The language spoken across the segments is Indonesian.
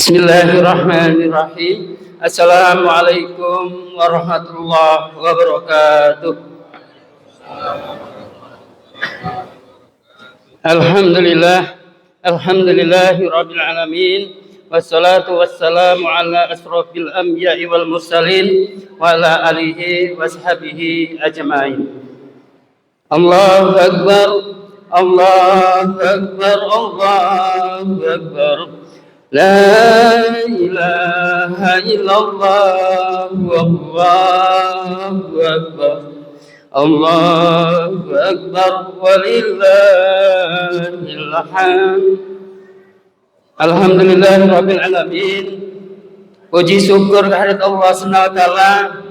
Bismillahirrahmanirrahim. Assalamualaikum warahmatullahi wabarakatuh. Alhamdulillah, alhamdulillahi rabbil alamin. Wassalatu wassalamu ala asrofil anbiya'i wal mursalin wa ala alihi washabihi ajma'in. Allahu akbar, Allahu akbar, Allahu akbar. La ilaha illallah, Allahu akbar, Allahu akbar, walillahil hamd. Alhamdulillahirabbil alamin. Puji syukur kehadirat Allah Subhanahu wa taala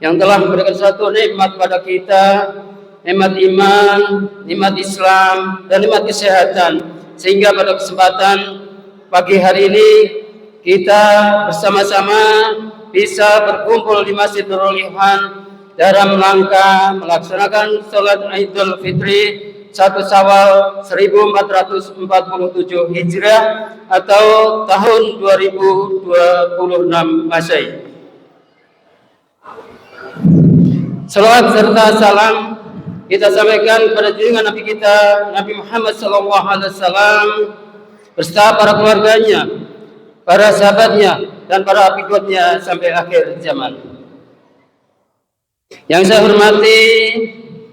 yang telah memberikan suatu nikmat pada kita, nikmat iman, nikmat Islam, dan nikmat kesehatan, sehingga pada kesempatan pagi hari ini kita bersama-sama bisa berkumpul di Masjid Nurul Ikhwan dalam rangka melaksanakan sholat Idul Fitri 1 Syawal 1447 Hijriah atau tahun 2026 Masehi. Salawat serta salam kita sampaikan kepada junjungan Nabi kita, Nabi Muhammad SAW, beserta para keluarganya, para sahabatnya, dan para pengikutnya sampai akhir zaman. Yang saya hormati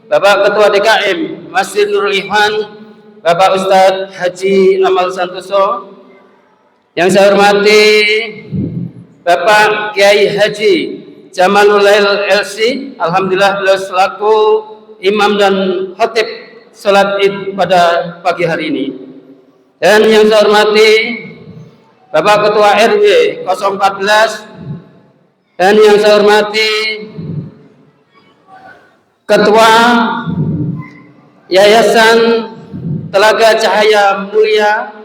Bapak Ketua DKM Masjid Nurul Ikhwan, Bapak Ustadz Haji Amal Santoso. Yang saya hormati Bapak Kiai Haji Jamalul LC. Alhamdulillah beliau selaku imam dan khatib salat Id pada pagi hari ini. Dan yang saya hormati Bapak Ketua RW 014, dan yang saya hormati Ketua Yayasan Telaga Cahaya Mulia,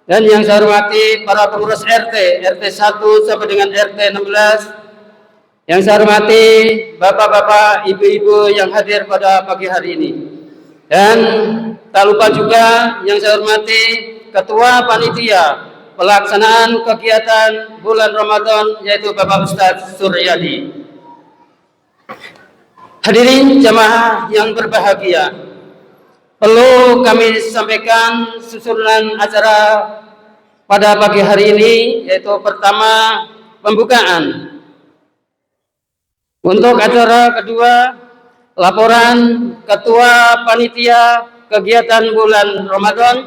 dan yang saya hormati para pengurus RT 1 sampai dengan RT 16. Yang saya hormati bapak-bapak, ibu-ibu yang hadir pada pagi hari ini. Dan tak lupa juga yang saya hormati Ketua Panitia pelaksanaan kegiatan bulan Ramadan, yaitu Bapak Ustadz Suryadi. Hadirin jamaah yang berbahagia, perlu kami sampaikan susunan acara pada pagi hari ini, yaitu pertama pembukaan. Untuk acara kedua, laporan Ketua Panitia kegiatan bulan Ramadan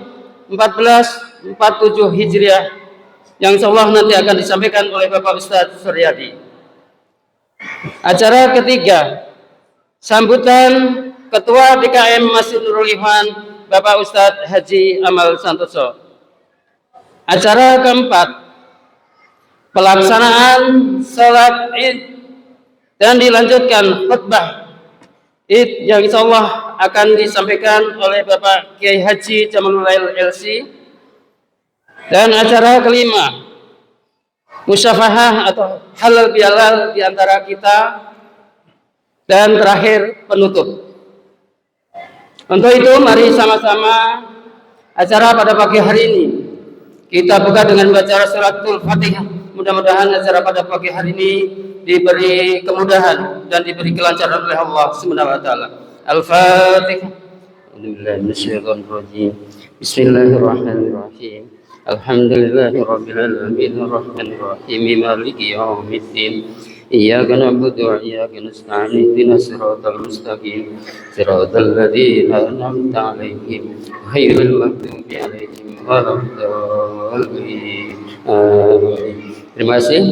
1447 Hijriah yang insyaallah nanti akan disampaikan oleh Bapak Ustadz Suryadi. Acara ketiga, sambutan Ketua DKM Masjid Nurul Ikhwan Bapak Ustadz Haji Amal Santoso. Acara keempat, pelaksanaan salat Id dan dilanjutkan khutbah Id yang insyaallah akan disampaikan oleh Bapak Kiai Haji Jamalul LC. Dan acara kelima, musyafahah atau halal bihalal di antara kita. Dan terakhir penutup. Untuk itu mari sama-sama acara pada pagi hari ini kita buka dengan baca suratul Fatihah. Mudah-mudahan acara pada pagi hari ini diberi kemudahan dan diberi kelancaran oleh Allah Subhanahu wa taala. Al-Fatihah. Bismillahirrahmanirrahim. Alhamdulillahirabbil alamin arrahmanir rahim maliki yaumiddin. Iyyaka na'budu wa iyyaka nasta'in ihdinas siratal mustaqim siratal ladzina an'amta 'alaihim ghairil maghdubi 'alaihim waladdallin. Terima kasih.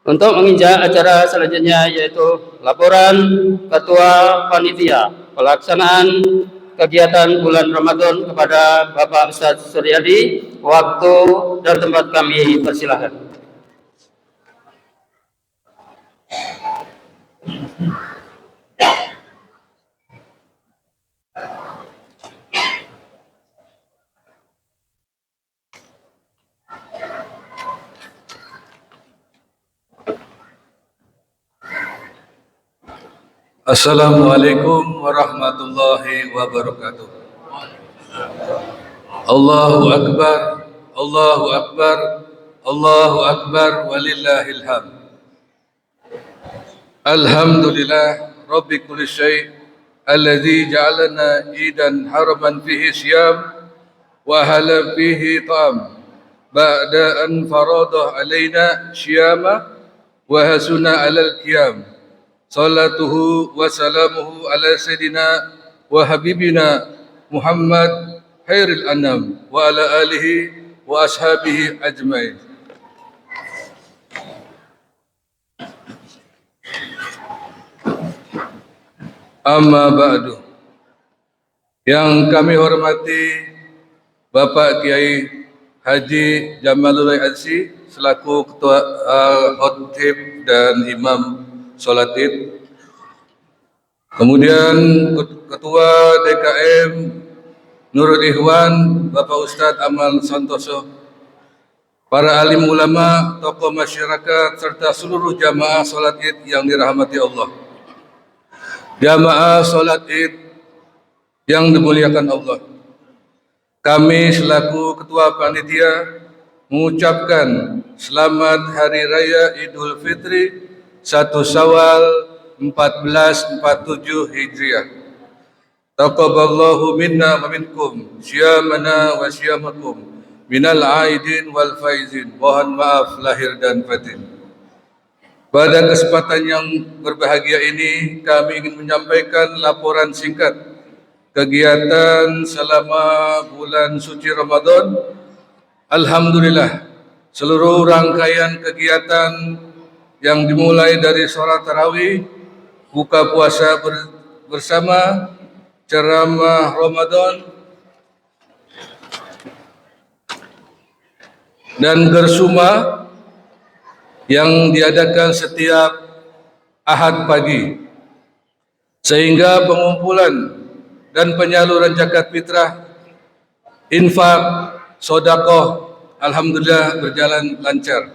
Untuk menginjak acara selanjutnya, yaitu laporan Ketua Panitia pelaksanaan kegiatan bulan Ramadan kepada Bapak Ustadz Suryadi. Waktu dan tempat kami persilahkan. Assalamualaikum warahmatullahi wabarakatuh. Allahu Akbar, Allahu Akbar, Allahu Akbar walillahil hamd. Alhamdulillah Rabbi kulli syai' alladzi ja'alana idan haraman fihi siyam wa hala fihi ta'am ba'da an faradah alaina syiyama wa hasuna alal qiyam. Salatuhu wa salamuhu ala sayyidina wa habibina Muhammad khairil anam wa ala alihi wa ashabihi ajmain. Amma ba'du. Yang kami hormati Bapak Kiai Haji Jamalul Adsi selaku Ketua Khotib dan Imam Salat Id. Kemudian Ketua DKM Nurul Ikhwan Bapak Ustadz Amal Santoso, para alim ulama, tokoh masyarakat serta seluruh jamaah salat Id yang dirahmati Allah. Jamaah salat Id yang dimuliakan Allah. Kami selaku Ketua Panitia mengucapkan selamat Hari Raya Idul Fitri 1 Syawal 1447 Hijriah. Taqabbalallahu minna wa minkum syiyamana wa syiyamakum minal aidin wal faizin. Mohon maaf lahir dan batin. Pada kesempatan yang berbahagia ini, kami ingin menyampaikan laporan singkat kegiatan selama bulan suci Ramadan. Alhamdulillah, seluruh rangkaian kegiatan yang dimulai dari sholat tarawih, buka puasa bersama, ceramah Ramadan, dan gersuma yang diadakan setiap Ahad pagi, sehingga pengumpulan dan penyaluran zakat fitrah, infak, sedekah alhamdulillah berjalan lancar.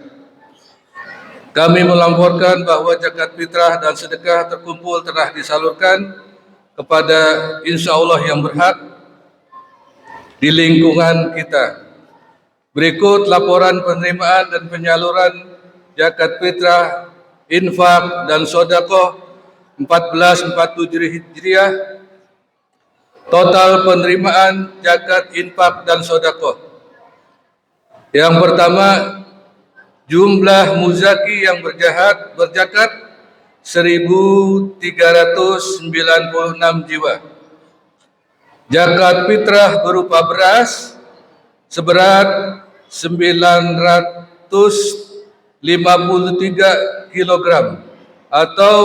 Kami melaporkan bahwa zakat fitrah dan sedekah terkumpul telah disalurkan kepada insya Allah yang berhak di lingkungan kita. Berikut laporan penerimaan dan penyaluran zakat fitrah, infak dan sedekah 1447 Hijriah. Total penerimaan zakat, infak dan sedekah. Yang pertama, jumlah muzaki yang berzakat 1.396 jiwa. Zakat fitrah berupa beras seberat 953 kg atau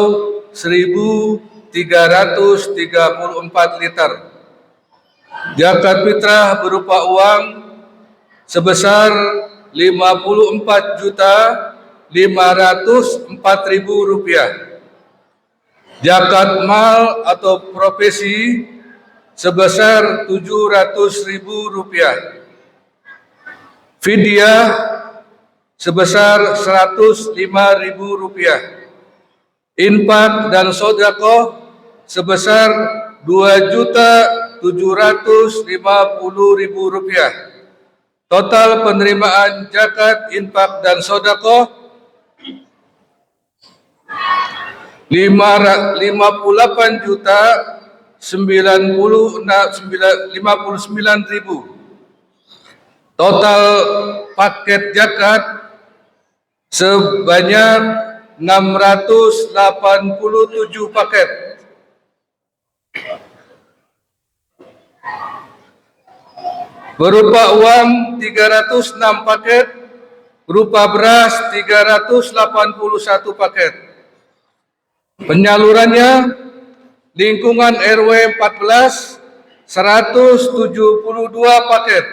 1.334 liter. Zakat fitrah berupa uang sebesar 54.504.000 rupiah. Zakat mal atau profesi sebesar 700.000 rupiah. Fidyah sebesar 105.000 rupiah. Infak dan sedekah sebesar 2.750.000 rupiah. Total penerimaan zakat, infak dan sedekah 58.059.000. Total paket zakat sebanyak 687 paket. Berupa uang 306 paket, berupa beras 381 paket. Penyalurannya lingkungan RW 14 172 paket.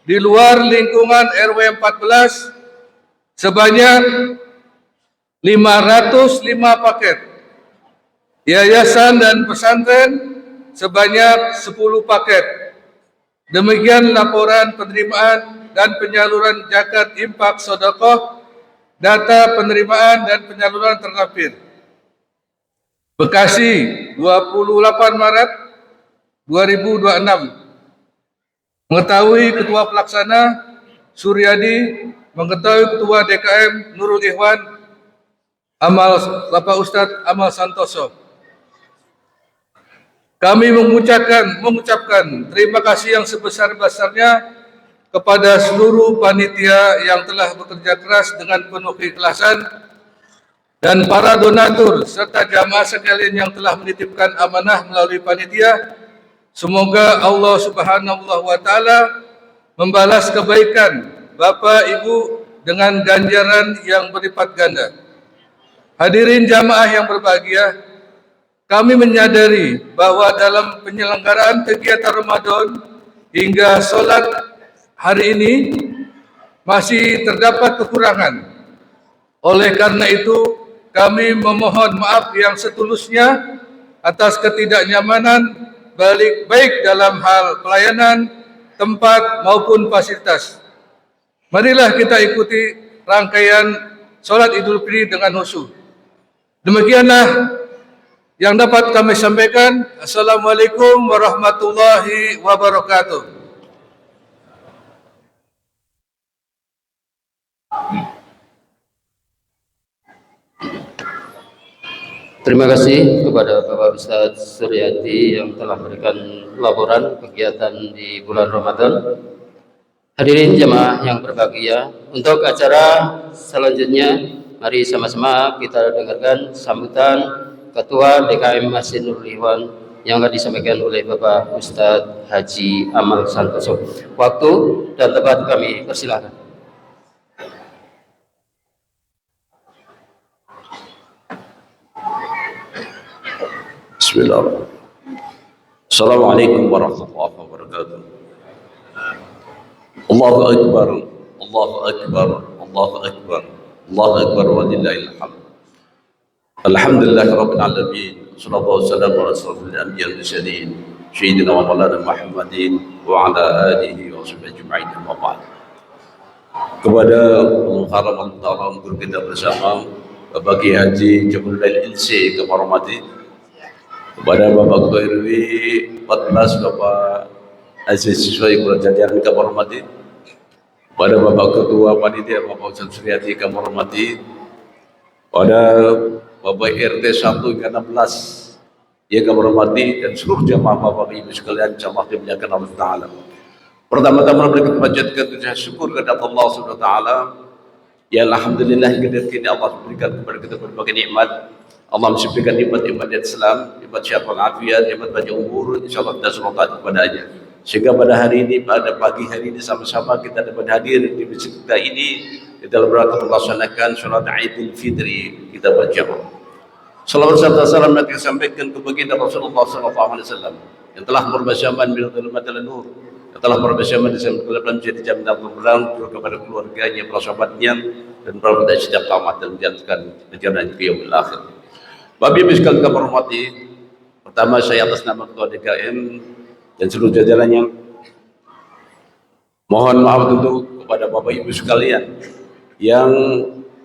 Di luar lingkungan RW 14 sebanyak 505 paket. Yayasan dan pesantren sebanyak 10 paket. Demikian laporan penerimaan dan penyaluran zakat, infak, sedekah, data penerimaan dan penyaluran terlampir. Bekasi, 28 Maret 2026. Mengetahui Ketua Pelaksana Suryadi mengetahui Ketua DKM Nurul Ikhwan Amal Bapak Ustadz Amal Santoso. Kami mengucapkan terima kasih yang sebesar-besarnya kepada seluruh panitia yang telah bekerja keras dengan penuh keikhlasan dan para donatur serta jamaah sekalian yang telah menitipkan amanah melalui panitia. Semoga Allah Subhanahu wa taala membalas kebaikan Bapak Ibu dengan ganjaran yang berlipat ganda. Hadirin jamaah yang berbahagia, kami menyadari bahwa dalam penyelenggaraan kegiatan Ramadan hingga sholat hari ini masih terdapat kekurangan. Oleh karena itu, kami memohon maaf yang setulusnya atas ketidaknyamanan baik dalam hal pelayanan, tempat maupun fasilitas. Marilah kita ikuti rangkaian sholat Idul Fitri dengan khusyuk. Demikianlah yang dapat kami sampaikan. Assalamualaikum warahmatullahi wabarakatuh. Terima kasih kepada Bapak Ustadz Suryadi yang telah memberikan laporan kegiatan di bulan Ramadan. Hadirin jemaah yang berbahagia, untuk acara selanjutnya mari sama-sama kita dengarkan sambutan Ketua DKM Masjid Nurul Ikhwan yang akan disampaikan oleh Bapak Ustadz Haji Amal Santoso. Waktu dan tempat kami persilahkan. Bismillahirrahmanirrahim. Assalamualaikum warahmatullahi wabarakatuh. Allahu Akbar, Allahu Akbar, Allahu Akbar, Allahu Akbar wa lillahil hamd. Alhamdulillah rabbil alamin. Sallallahu wasallam ala asrafil anbiya'i wal mursalin, sayyidina wa maulana Muhammadin wa ala alihi wa sahbihi ajma'in. Amma ba'd. Kepada Muharram al-Muhtaram guru kita bersama Bapak Kiai Haji Jamilul Ilsi kami hormati, kepada Bapak Ketua RW 14 Bapak Aziz Siswai Kurang Jajaran kami hormati, kepada Bapak Ketua Panitia Bapak Ustadz Suryadi kami hormati, pada Bapak RT 1 hingga 16 yang kami hormati, dan seluruh jamaah Bapak Ibu sekalian jamaah dimuliakan Allah Ta'ala. Pertama-tama kita panjatkan puji syukur kepada Allah Subhanahu wa taala. Ya alhamdulillah hingga detik ini Allah berikan kepada kita berbagai nikmat. Allah memberikan nikmat-nikmat Islam, nikmat syafaat afiat, nikmat panjang umur, insyaallah kita semua taat kepadanya. Sehingga pada hari ini, pada pagi hari ini sama-sama kita dapat hadir di masjid kita ini di dalam rangka melaksanakan sholat Idul Fitri kita berjamaah. Salawat serta salam yang disampaikan kepada kita Rasulullah SAW yang telah bersama dengan Al Nur, yang telah bersama dengan menjadi jaminan terberang kepada keluarganya, para sahabatnya, dan para pendakwah setiap tamat dan menjalankan perjalanan ke yaumil akhir. Bapak Ibu sekalian kami hormati, pertama saya atas nama Ketua DKM dan seluruh jajarannya mohon maaf tentu kepada Bapak Ibu sekalian yang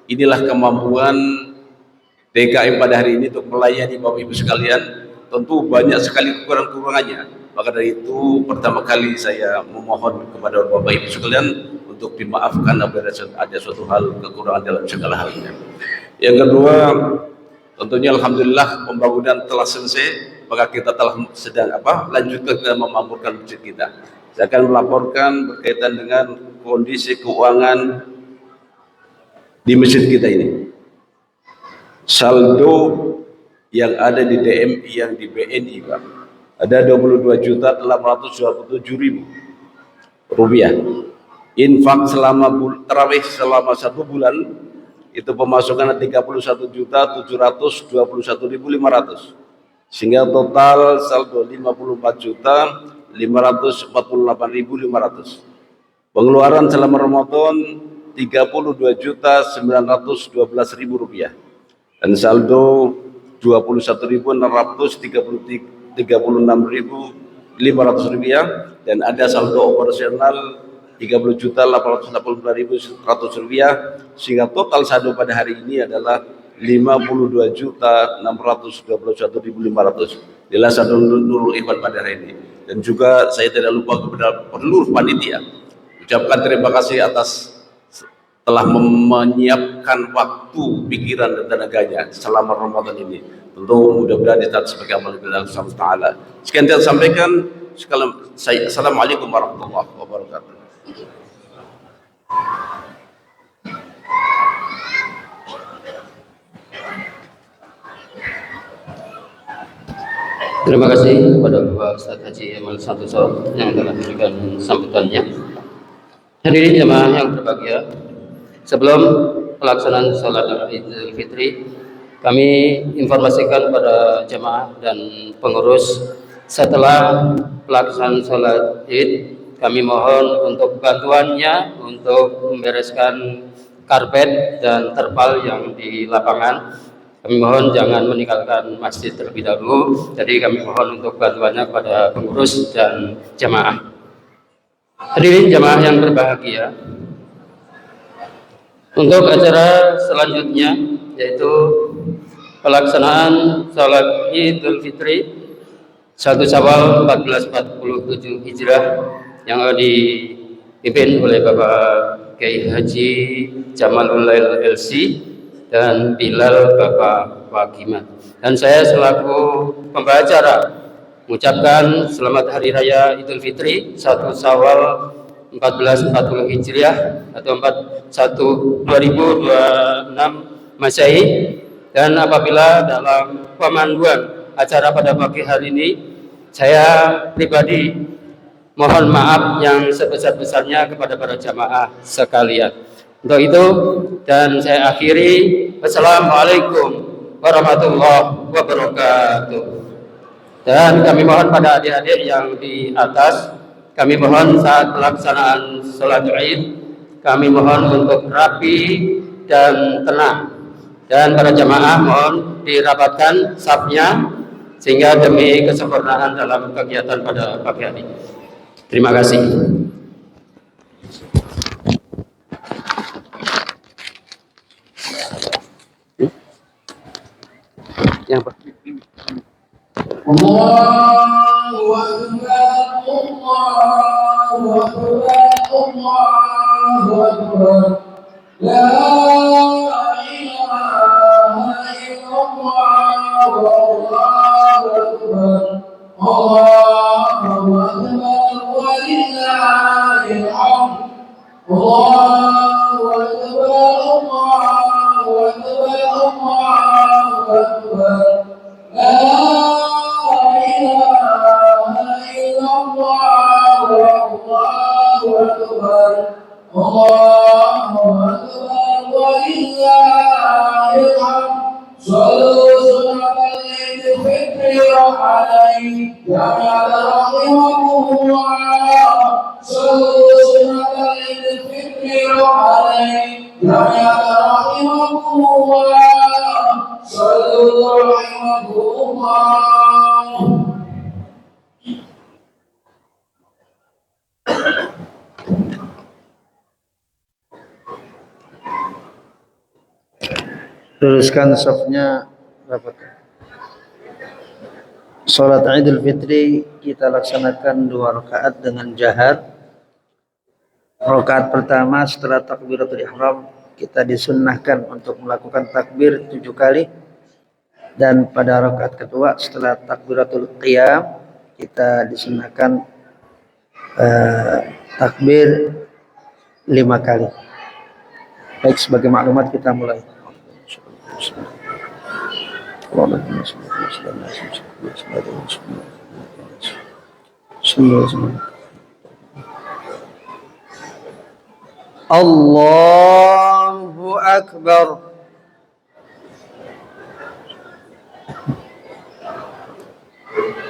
inilah kemampuan DKM pada hari ini untuk melayani Bapak Ibu sekalian. Tentu banyak sekali kekurangan-kekurangannya, maka dari itu pertama kali saya memohon kepada Bapak Ibu sekalian untuk dimaafkan apabila ada suatu hal kekurangan dalam segala halnya. Yang kedua, tentunya alhamdulillah pembangunan telah selesai, maka kita telah sedang lanjutkan ke memakmurkan masjid kita. Saya akan melaporkan berkaitan dengan kondisi keuangan di masjid kita ini. Saldo yang ada di DMI yang di BNI Pak, ada 22.827.000 rupiah. Infak selama tarawih selama 1 bulan itu pemasukan 31.721.500, sehingga total saldo 54.548.500. Pengeluaran selama Ramadan 32.912.000 rupiah dan saldo 21.636.500 rupiah, dan ada saldo operasional 30.882.100 rupiah, sehingga total saldo pada hari ini adalah 52.621.500. Inilah saldo Nurul Ikhwan pada hari ini. Dan juga saya tidak lupa kepada seluruh panitia ucapkan terima kasih atas telah menyiapkan waktu, pikiran dan tenaganya selama Ramadan ini. Tentu mudah-mudahan dicatat sebagai amal ibadah Allah Subhanahu wa taala. Sekian yang saya sampaikan. Assalamualaikum warahmatullahi wabarakatuh. Terima kasih kepada Bapak Ustaz Haji Amal Santoso yang telah memberikan sambutannya. Hadirin jemaah yang berbahagia, sebelum pelaksanaan sholat Idul Fitri, kami informasikan pada jemaah dan pengurus, setelah pelaksanaan sholat Id, kami mohon untuk bantuannya untuk membereskan karpet dan terpal yang di lapangan. Kami mohon jangan meninggalkan masjid terlebih dahulu. Jadi kami mohon untuk bantuannya kepada pengurus dan jemaah. Hadirin jemaah yang berbahagia, untuk acara selanjutnya yaitu pelaksanaan salat Idul Fitri 1 Syawal 1447 Hijrah yang dipimpin oleh Bapak Kiai Haji Jamalul LC dan Bilal Bapak Wagiman, dan saya selaku pembawa acara mengucapkan selamat Hari Raya Idul Fitri 1 Syawal 1440 Hijriah atau 2026 Masehi. Dan apabila dalam pemanduan acara pada pagi hari ini, saya pribadi mohon maaf yang sebesar-besarnya kepada para jamaah sekalian. Untuk itu, dan saya akhiri, wassalamualaikum warahmatullahi wabarakatuh. Dan kami mohon pada adik-adik yang di atas, kami mohon saat pelaksanaan sholat Id, kami mohon untuk rapi dan tenang. Dan para jamaah mohon dirapatkan safnya sehingga demi kesempurnaan dalam kegiatan pada pagi hari. Terima kasih. Yang apa? Allahu Akbar, Allahu Akbar, Allahu Akbar. La ilaha illallah, Allahu Akbar, Allahu Akbar, walillahil hamd. Allahu Akbar, Allahu Akbar, Allahu Akbar. La ilaha illallah, Allahu Akbar, Allahu Akbar, walillahil hamd. Sallu salatal Idul Fitri alaihi jami'an rahimahullah. Sallu salatal Idul Fitri alaihi jami'an rahimahullah. Sallu rahimahullah. Luruskan safnya, rapatkan. Salat Idul Fitri kita laksanakan 2 rakaat dengan jahar. Rakaat pertama setelah takbiratul ihram kita disunnahkan untuk melakukan takbir 7 kali, dan pada rakaat kedua setelah takbiratul qiyam kita disunnahkan takbir 5 kali. Baik, sebagai maklumat kita mulai. Allahu Akbar.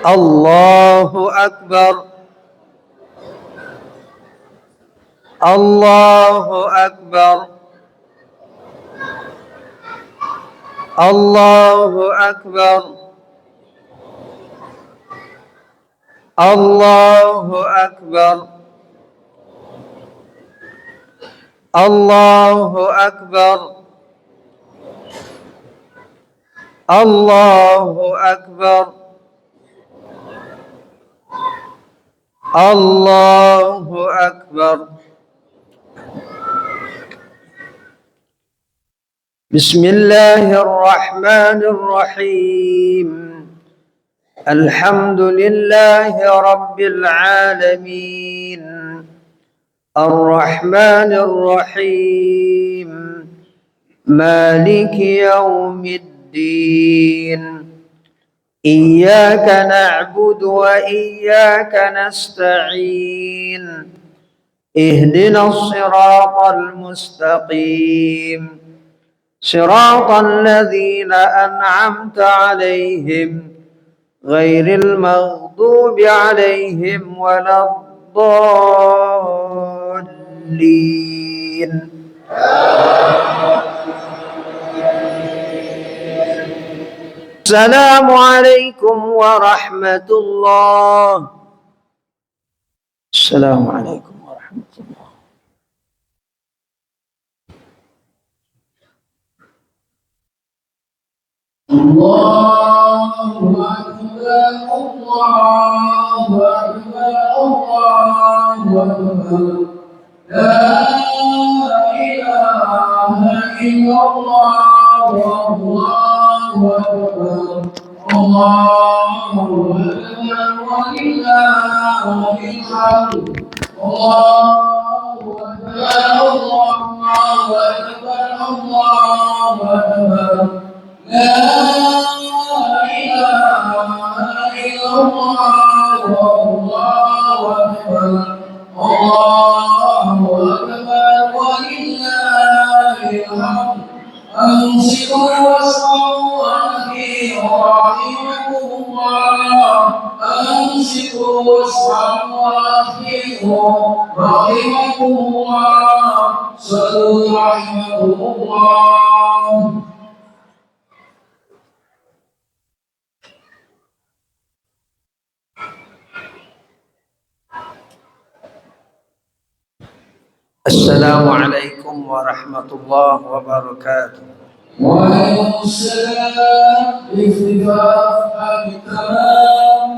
Allahu Akbar. Allahu Akbar. Allahu Akbar. Allahu Akbar. Allahu Akbar. Allahu Akbar. Allahu Akbar. بسم الله الرحمن الرحيم. الحمد لله رب العالمين، الرحمن الرحيم، مالك يوم الدين. إياك نعبد وإياك نستعين. اهدنا الصراط المستقيم، صراط الذين أنعمت عليهم غير المغضوب عليهم ولا الضالين. السلام عليكم ورحمة الله. السلام عليكم ورحمة الله. الله أكبر الله أكبر الله أكبر لا إله إلا الله الله أكبر الله أكبر ولله الحمد الله أكبر الله أكبر الله أكبر لا إله إلا الله والله أكبر الله أكبر ولله الحمد. أنصتوا واسمعوا وأطيعوا رحمكم الله. أنصتوا واسمعوا وأطيعوا رحمكم الله. صلوا رحمكم الله. السلام عليكم ورحمة الله وبركاته. وعليكم السلام باختلاف الكلام.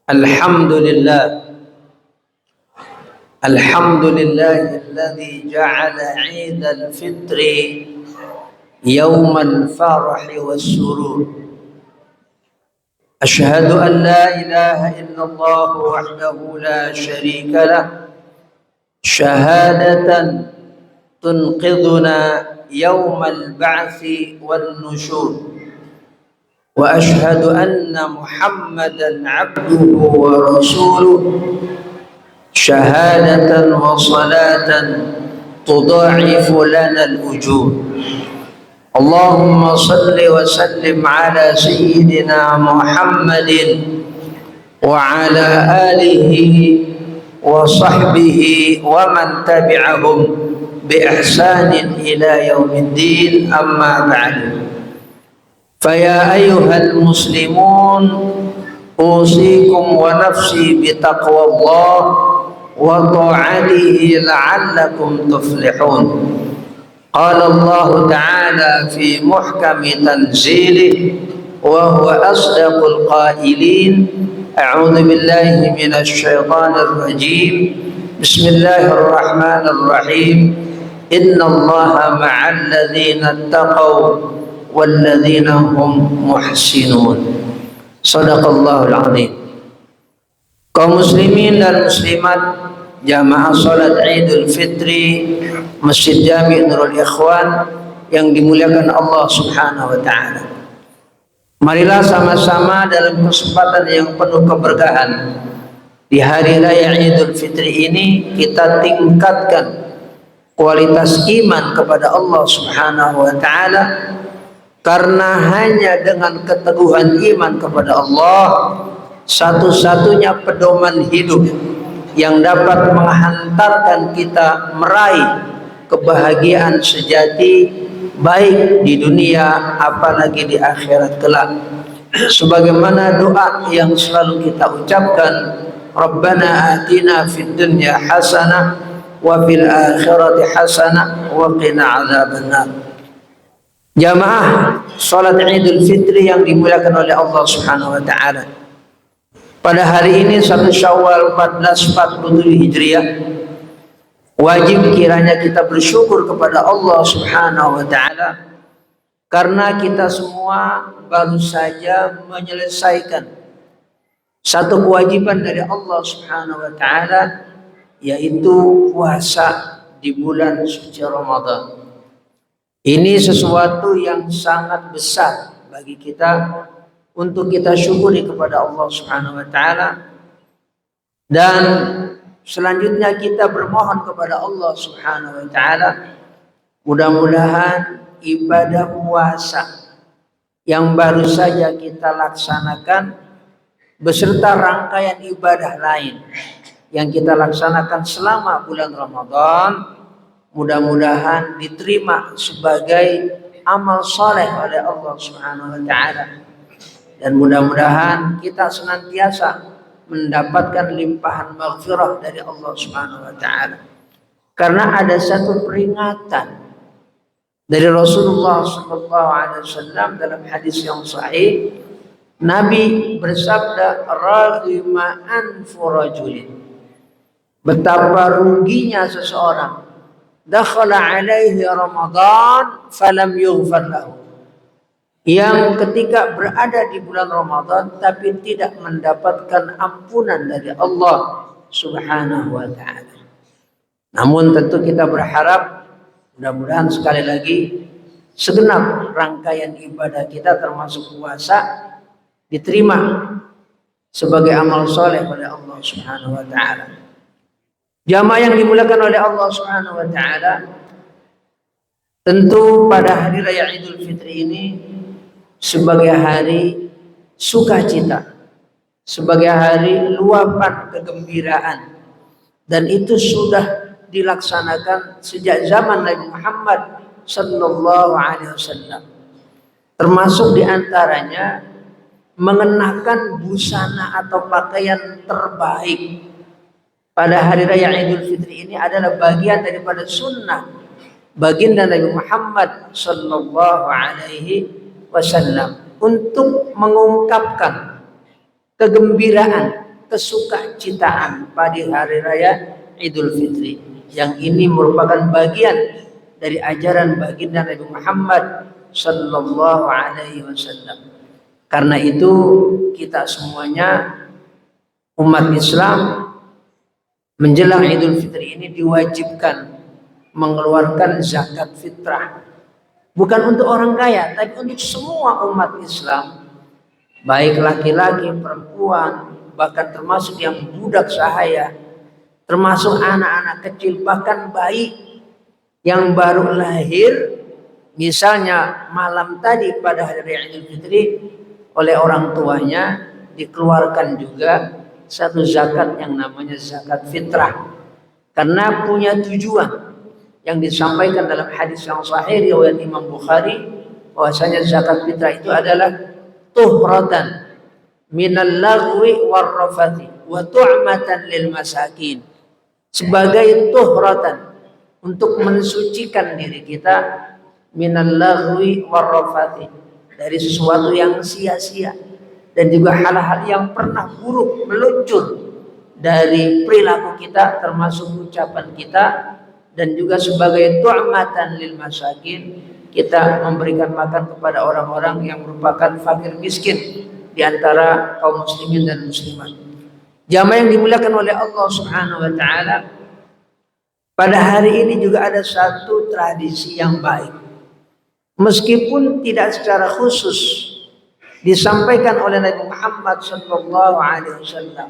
الحمد لله، الحمد لله الذي جعل عيد الفطر يوم الفرح والسرور. أشهد أن لا إله إلا الله وحده لا شريك له شهادة تنقذنا يوم البعث والنشور. وأشهد أن محمدا عبده ورسوله شهادة وصلاة تضاعف لنا الأجور. اللهم صل وسلم على سيدنا محمد وعلى آله وصحبه ومن تبعهم بإحسان إلى يوم الدين. أما بعد، فيا أيها المسلمون، أوصيكم ونفسي بتقوى الله وطاعته لعلكم تفلحون. قال الله تعالى في محكم تنزيله وهو أصدق القائلين: أعوذ بالله من الشيطان الرجيم. بسم الله الرحمن الرحيم. إن الله مع الذين اتقوا والذين هم محسنون. Sadaqallahul azim. Kaum muslimin dan muslimat, jamaah salat Idul Fitri Masjid Jami' Nurul Ikhwan yang dimuliakan Allah Subhanahu wa taala. Marilah sama-sama dalam kesempatan yang penuh keberkahan di hari raya Idul Fitri ini kita tingkatkan kualitas iman kepada Allah Subhanahu wa taala, karena hanya dengan keteguhan iman kepada Allah satu-satunya pedoman hidup yang dapat menghantarkan kita meraih kebahagiaan sejati baik di dunia apalagi di akhirat kelak. Sebagaimana doa yang selalu kita ucapkan, Rabbana atina fid dunya hasanah wa fil akhirati hasanah wa qina adzabannar. Jamaah salat Idul Fitri yang dimuliakan oleh Allah Subhanahu wa taala. pada hari ini 1 Syawal 1447 Hijriah, wajib kiranya kita bersyukur kepada Allah Subhanahu wa taala karena kita semua baru saja menyelesaikan satu kewajiban dari Allah Subhanahu wa taala, yaitu puasa di bulan suci Ramadan. Ini sesuatu yang sangat besar bagi kita untuk kita syukuri kepada Allah Subhanahu wa taala, dan selanjutnya kita bermohon kepada Allah Subhanahu wa taala mudah-mudahan ibadah puasa yang baru saja kita laksanakan beserta rangkaian ibadah lain yang kita laksanakan selama bulan Ramadan mudah-mudahan diterima sebagai amal soleh oleh Allah Subhanahu wa taala, dan mudah-mudahan kita senantiasa mendapatkan limpahan maghfirah dari Allah Subhanahu wa taala. Karena ada satu peringatan dari Rasulullah sallallahu alaihi wasallam dalam hadis yang sahih, Nabi bersabda, "Raghima anfu rajulin." Betapa ruginya seseorang dakhala alaihi Ramadan falam yughfar lahu, yang ketika berada di bulan Ramadan tapi tidak mendapatkan ampunan dari Allah Subhanahu wa taala. Namun tentu kita berharap mudah-mudahan sekali lagi segenap rangkaian ibadah kita termasuk puasa diterima sebagai amal soleh oleh Allah Subhanahu wa taala. Jamaah yang dimuliakan oleh Allah Subhanahu wa taala, tentu pada hari raya Idul Fitri ini sebagai hari sukacita, sebagai hari luapan kegembiraan, dan itu sudah dilaksanakan sejak zaman Nabi Muhammad sallallahu alaihi wasallam. Termasuk diantaranya mengenakan busana atau pakaian terbaik pada hari raya Idul Fitri ini adalah bagian daripada sunnah baginda Nabi Muhammad sallallahu alaihi wasallam untuk mengungkapkan kegembiraan, kesukacitaan pada hari raya Idul Fitri, yang ini merupakan bagian dari ajaran baginda Nabi Muhammad sallallahu alaihi wasallam. Karena itu kita semuanya umat Islam menjelang Idul Fitri ini diwajibkan mengeluarkan zakat fitrah, bukan untuk orang kaya tapi untuk semua umat Islam, baik laki-laki, perempuan, bahkan termasuk yang budak sahaya, termasuk anak-anak kecil, bahkan bayi yang baru lahir. Misalnya malam tadi pada hari raya Idul Fitri oleh orang tuanya dikeluarkan juga satu zakat yang namanya zakat fitrah, karena punya tujuan yang disampaikan dalam hadis yang sahih riwayat Imam Bukhari, bahwasanya zakat fitrah itu adalah tuhratan minal lagwi warrafati wa tu'matan lil masakin, sebagai tuhratan untuk mensucikan diri kita minal lagwi warrafati, dari sesuatu yang sia-sia dan juga hal-hal yang pernah buruk meluncur dari perilaku kita termasuk ucapan kita, dan juga sebagai tu'matan lil masakin, kita memberikan makan kepada orang-orang yang merupakan fakir miskin di antara kaum muslimin dan muslimat. Jamaah yang dimuliakan oleh Allah Subhanahu wa taala, pada hari ini juga ada satu tradisi yang baik, meskipun tidak secara khusus disampaikan oleh Nabi Muhammad sallallahu alaihi wasallam,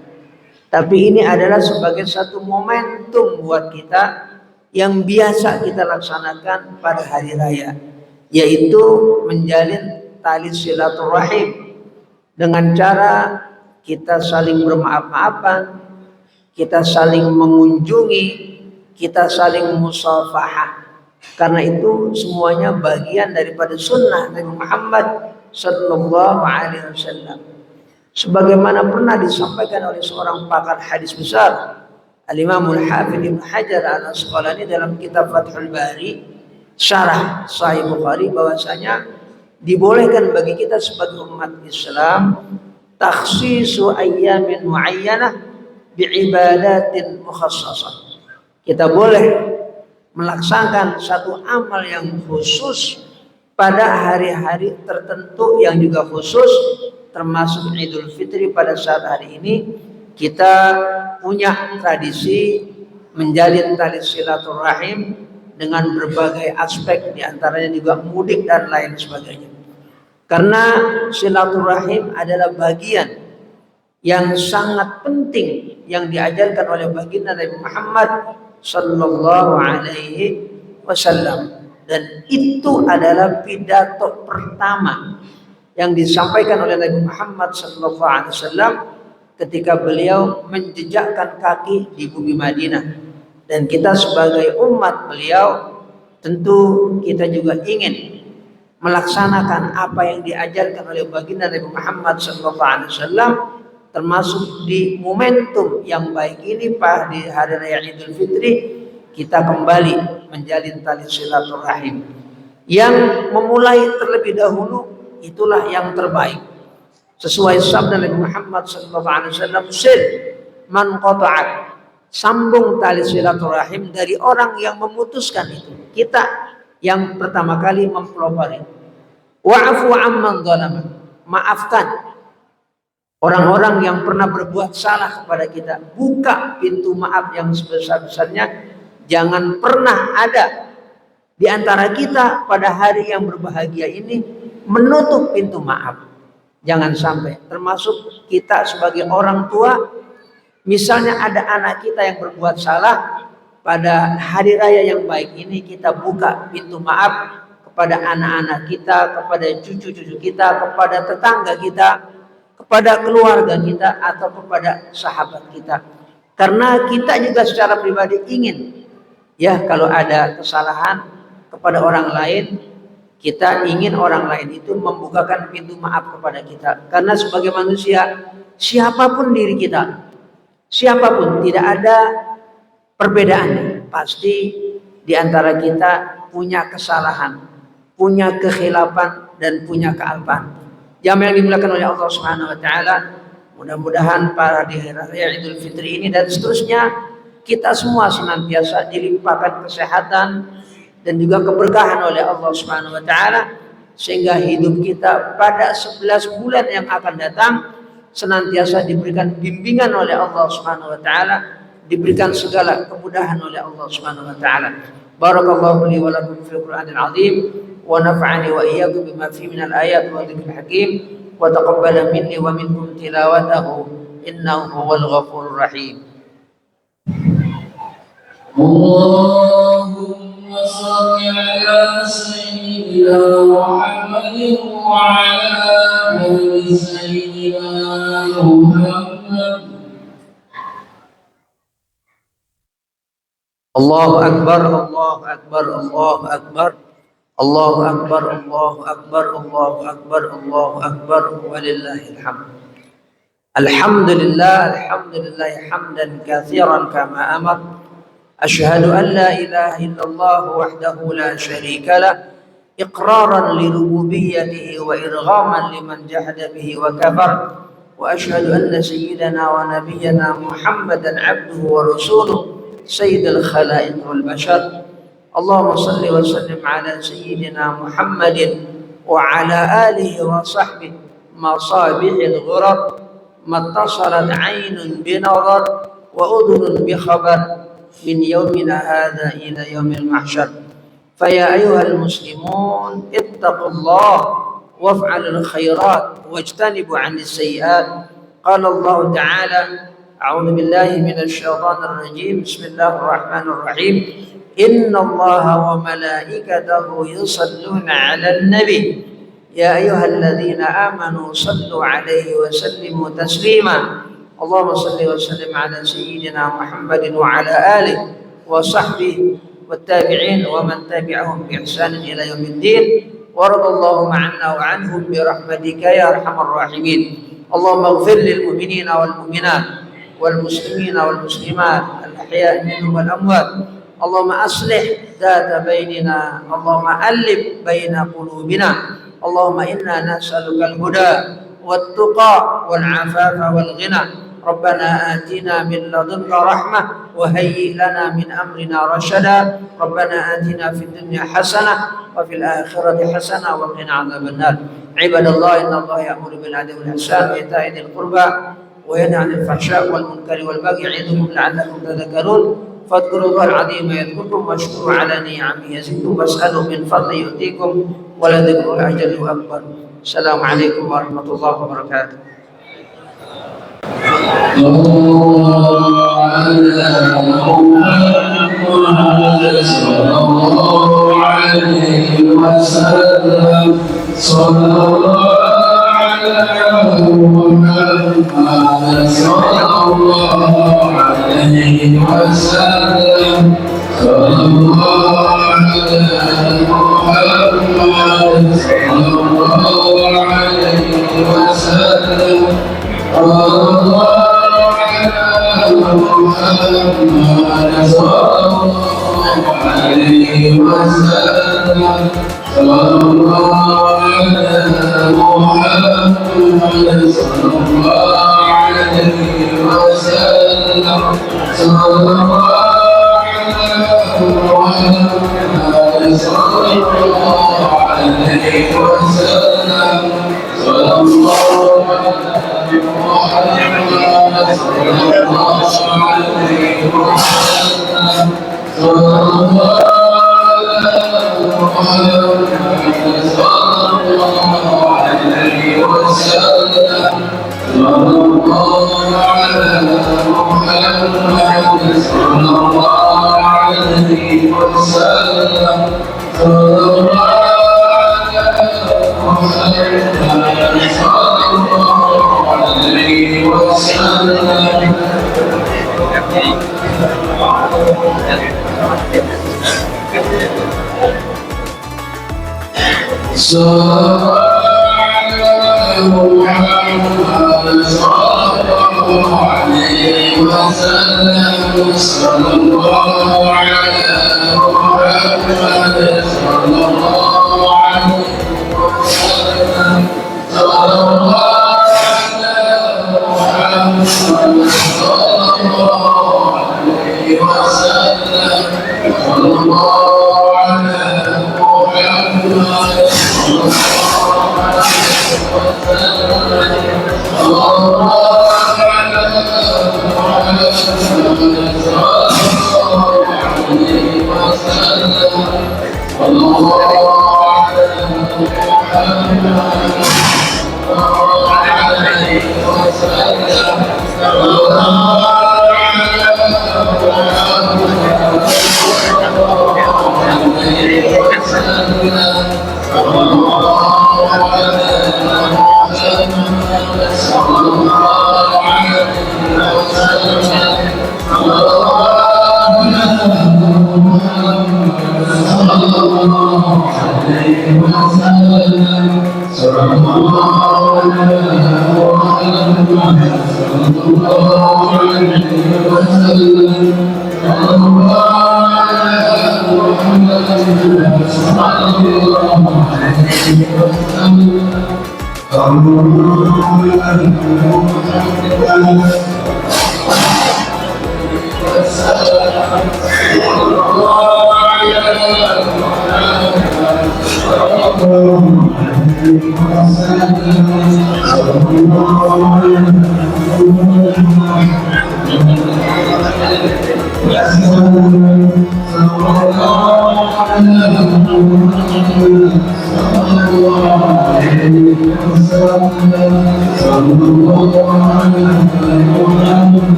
tapi ini adalah sebagai satu momentum buat kita yang biasa kita laksanakan pada hari raya, yaitu menjalin tali silaturahim dengan cara kita saling bermaaf-maafan, kita saling mengunjungi, kita saling musafahah. Karena itu semuanya bagian daripada sunnah Nabi Muhammad sallallahu alaihi wasallam. Sebagaimana pernah disampaikan oleh seorang pakar hadis besar, Al-Imam Al-Hafidh Ibnu Hajar Al-Asqalani dalam kitab Fathul Bari syarah Sahih Bukhari, bahwasanya dibolehkan bagi kita sebagai umat Islam takhsisu ayyamin muayyanah biibadatin mukhassasah. Kita boleh melaksanakan satu amal yang khusus pada hari-hari tertentu yang juga khusus, termasuk Idul Fitri. Pada saat hari ini kita punya tradisi menjalin tali silaturahim dengan berbagai aspek, diantaranya juga mudik dan lain sebagainya. Karena silaturahim adalah bagian yang sangat penting yang diajarkan oleh baginda Nabi Muhammad sallallahu alaihi wasallam, dan itu adalah pidato pertama yang disampaikan oleh Nabi Muhammad sallallahu alaihi wasallam ketika beliau menjejakkan kaki di bumi Madinah. Dan kita sebagai umat beliau tentu kita juga ingin melaksanakan apa yang diajarkan oleh baginda Nabi Muhammad sallallahu alaihi wasallam, termasuk di momentum yang baik ini, Pak, di hari raya Idul Fitri, kita kembali menjalin tali silaturahim. Yang memulai terlebih dahulu itulah yang terbaik. Sesuai sabda Nabi Muhammad sallallahu alaihi wasallam, "Sil man qata'ak." Sambung tali silaturahim dari orang yang memutuskan itu. Kita yang pertama kali mempelopori. Wa'fu amman dzalama. Maafkan orang-orang yang pernah berbuat salah kepada kita. Buka pintu maaf yang sebesar-besarnya. Jangan pernah ada di antara kita pada hari yang berbahagia ini menutup pintu maaf. Jangan sampai. Termasuk kita sebagai orang tua. Misalnya ada anak kita yang berbuat salah, pada hari raya yang baik ini kita buka pintu maaf kepada anak-anak kita, kepada cucu-cucu kita, kepada tetangga kita, kepada keluarga kita, atau kepada sahabat kita. Karena kita juga secara pribadi ingin, ya, kalau ada kesalahan kepada orang lain, kita ingin orang lain itu membukakan pintu maaf kepada kita. Karena sebagai manusia, siapapun diri kita, siapapun, tidak ada perbedaan. Pasti di antara kita punya kesalahan, punya kekhilafan, dan punya kealpaan. Jamaah yang dimuliakan oleh Allah Subhanahu wa taala, mudah-mudahan para di hari raya Idul Fitri ini dan seterusnya kita semua senantiasa dilimpahkan kesehatan dan juga keberkahan oleh Allah Subhanahu wa taala, sehingga hidup kita pada 11 bulan yang akan datang senantiasa diberikan bimbingan oleh Allah Subhanahu wa taala, diberikan segala kemudahan oleh Allah Subhanahu wa taala. Barakallahu li wa lakum fil Qur'anil azim wa nafa'ani wa iyyakum bima fihi minal ayat wa dzikril hakim wa taqabbala minni wa minkum tilawatahu innahu huwal ghafurur rahim. Allahumma shalli ala sayyidina Muhammadin wa ala ali sayyidina Muhammad. Allahu akbar, Allahu akbar, Allahu akbar. Allahu akbar, Allahu akbar, Allahu akbar, Allahu akbar, walillahil hamd. Alhamdulillah, alhamdulillah hamdan katsiran kama amar. Ashhadu an la ilaha illallah wahdahu la syarika lah, iqraran li rububiyyatihi wa irghaman liman jahada bihi wa kafar. Wa ashhadu anna sayyidana wa nabiyyana Muhammadan abduhu wa rasuluh sayyidul khalaiq wal bashar. Allahumma salli wa sallim ala sayyidina Muhammadin wa ala alihi wa sahbihi masabihil ghurar mattasalat aynun binadar wa udhunun bi khabar min yawmina hadha ila yawmil mahsyar. Faya ayyuhal muslimun ittaqullah waf'alul khairat wajtanibu 'anis sayyi'at. Qala Allah ta'ala a'udzu billahi minasy syaithanir rajim. Bismillahir rahim. Innallaha wa malaikatahu yusalluna 'alan nabi ya ayyuhalladzina amanu sallu 'alaihi wa sallimu taslima. Allahumma salli wa sallim ala sayyidina Muhammadin wa ala alihi wa sahbihi wattabi'in wa man tabi'ahum bi ihsanin ila yaumiddin. Wa radallahu ma'anna wa anhum bi rahmatika ya arhamar rahimin. Allahumma ighfir lil mu'minina wal mu'minat wal muslimina wal muslimat al ahya'i minhum wal amwat. Allahumma aslih dhata bainina, Allahumma alif baina qulubina. Allahumma inna nas'aluka al huda والتقى والعفاف والغنى. ربنا آتنا من لدنك رحمة وهيئ لنا من أمرنا رشدا. ربنا آتنا في الدنيا حسنة وفي الآخرة حسنة وقنا عذاب النار. عباد الله، إن الله يأمر بالعدل والإحسان وإيتاء ذي القربى وينهى عن الفحشاء والمنكر والبغي يعظكم لعلكم تذكرون. فاذكروا الله العظيم يذكركم واشكروا على نعمه يزدكم واسألوا من فضله يؤتيكم ولذكر الله جل أكبر. السلام عليكم ورحمة الله وبركاته.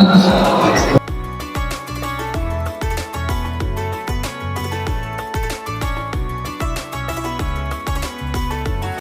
Thank you.